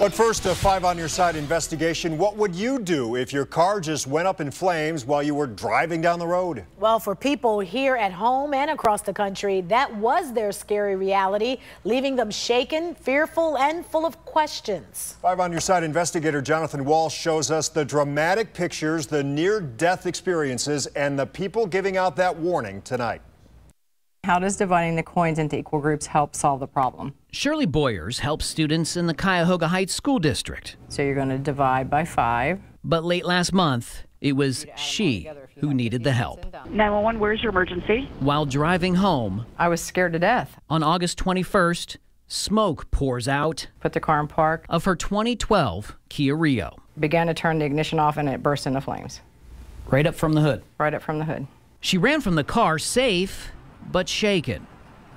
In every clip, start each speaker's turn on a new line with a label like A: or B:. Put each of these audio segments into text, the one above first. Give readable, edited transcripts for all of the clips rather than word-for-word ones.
A: But first, a 5 on Your Side investigation. What would you do if your car just went up in flames while you were driving down the road?
B: Well, for people here at home and across the country, that was their scary reality, leaving them shaken, fearful, and full of questions.
A: 5 on Your Side investigator Jonathan Walsh shows us the dramatic pictures, the near-death experiences, and the people giving out that warning tonight.
C: How does dividing the coins into equal groups help solve the problem?
D: Shirley Boyers helps students in the Cuyahoga Heights School District.
C: So you're going to divide by 5.
D: But late last month, it was she who needed the help.
E: 911, where's your emergency?
D: While driving home,
C: I was scared to death.
D: On August 21st, smoke pours out
C: Put the car in park.
D: Of her 2012 Kia Rio.
C: Began to turn the ignition off and it burst into flames.
D: Right up from the hood.
C: Right up from the hood.
D: She ran from the car safe, but shaken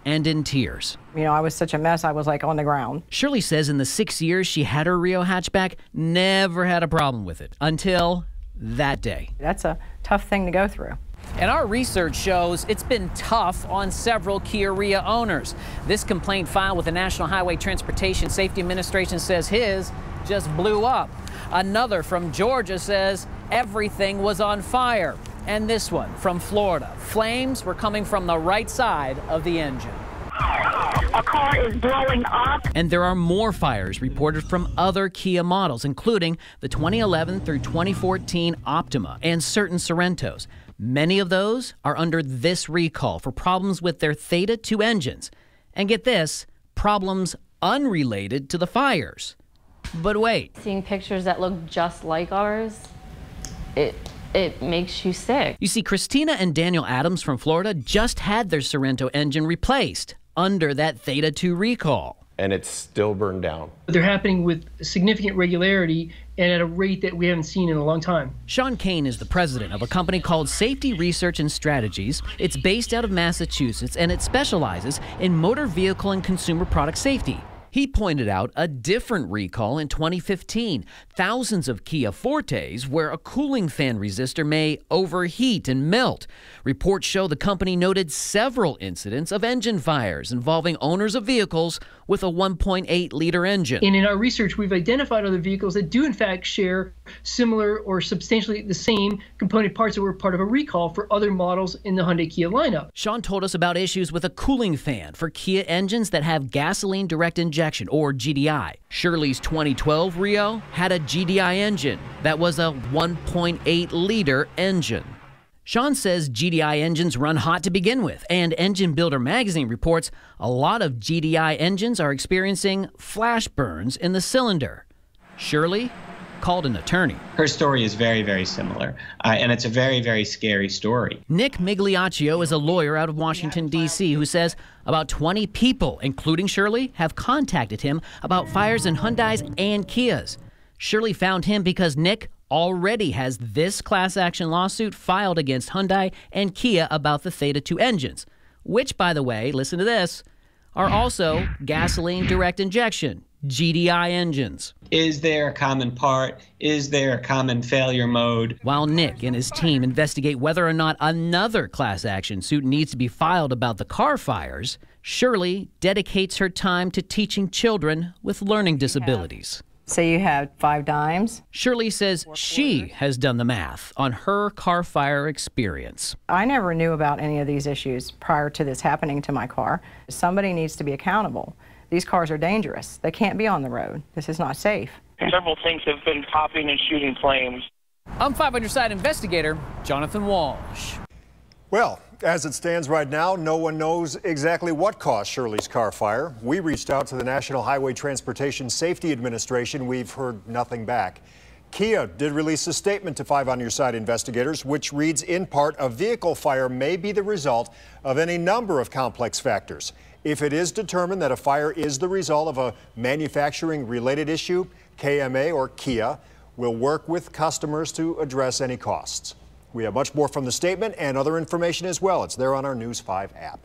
D: and in tears.
C: You know, I was such a mess, I was like on the ground.
D: Shirley says in the 6 years she had her Rio hatchback, never had a problem with it until that day.
C: That's a tough thing to go through.
D: And our research shows it's been tough on several Kia Rio owners. This complaint filed with the National Highway Transportation Safety Administration says his just blew up. Another from Georgia says everything was on fire. And this one from Florida. Flames were coming from the right side of the engine.
E: A car is blowing up.
D: And there are more fires reported from other Kia models, including the 2011 through 2014 Optima and certain Sorrentos. Many of those are under this recall for problems with their Theta 2 engines. And get this, problems unrelated to the fires. But wait.
F: Seeing pictures that look just like ours, it makes you sick.
D: You see, Christina and Daniel Adams from Florida just had their Sorrento engine replaced under that Theta 2 recall.
G: And it's still burned down.
H: They're happening with significant regularity and at a rate that we haven't seen in a long time.
D: Sean Kane is the president of a company called Safety Research and Strategies. It's based out of Massachusetts, and it specializes in motor vehicle and consumer product safety. He pointed out a different recall in 2015. Thousands of Kia Fortes where a cooling fan resistor may overheat and melt. Reports show the company noted several incidents of engine fires involving owners of vehicles with a 1.8-liter engine.
H: And in our research, we've identified other vehicles that do in fact share similar or substantially the same component parts that were part of a recall for other models in the Hyundai Kia lineup.
D: Sean told us about issues with a cooling fan for Kia engines that have gasoline direct injection, or GDI. Shirley's 2012 Rio had a GDI engine that was a 1.8-liter engine. Sean says GDI engines run hot to begin with, and Engine Builder magazine reports a lot of GDI engines are experiencing flash burns in the cylinder. Shirley called an attorney.
I: Her story is very, very similar, and it's a very, very scary story.
D: Nick Migliaccio is a lawyer out of Washington, D.C., who says about 20 people, including Shirley, have contacted him about fires in Hyundais and Kias. Shirley found him because Nick already has this class action lawsuit filed against Hyundai and Kia about the Theta 2 engines, which, by the way, listen to this, are also gasoline direct injection, GDI engines.
I: Is there a common part? Is there a common failure mode?
D: While Nick and his team investigate whether or not another class action suit needs to be filed about the car fires, Shirley dedicates her time to teaching children with learning disabilities.
C: So you had 5 dimes.
D: Shirley says she has done the math on her car fire experience.
C: I never knew about any of these issues prior to this happening to my car. Somebody needs to be accountable. These cars are dangerous. They can't be on the road. This is not safe.
J: Several things have been popping and shooting flames.
D: I'm 5 on Your Side investigator Jonathan Walsh.
A: Well, as it stands right now, no one knows exactly what caused Shirley's car fire. We reached out to the National Highway Transportation Safety Administration. We've heard nothing back. Kia did release a statement to 5 on Your Side investigators, which reads in part, a vehicle fire may be the result of any number of complex factors. If it is determined that a fire is the result of a manufacturing-related issue, KMA or Kia will work with customers to address any costs. We have much more from the statement and other information as well. It's there on our News 5 app.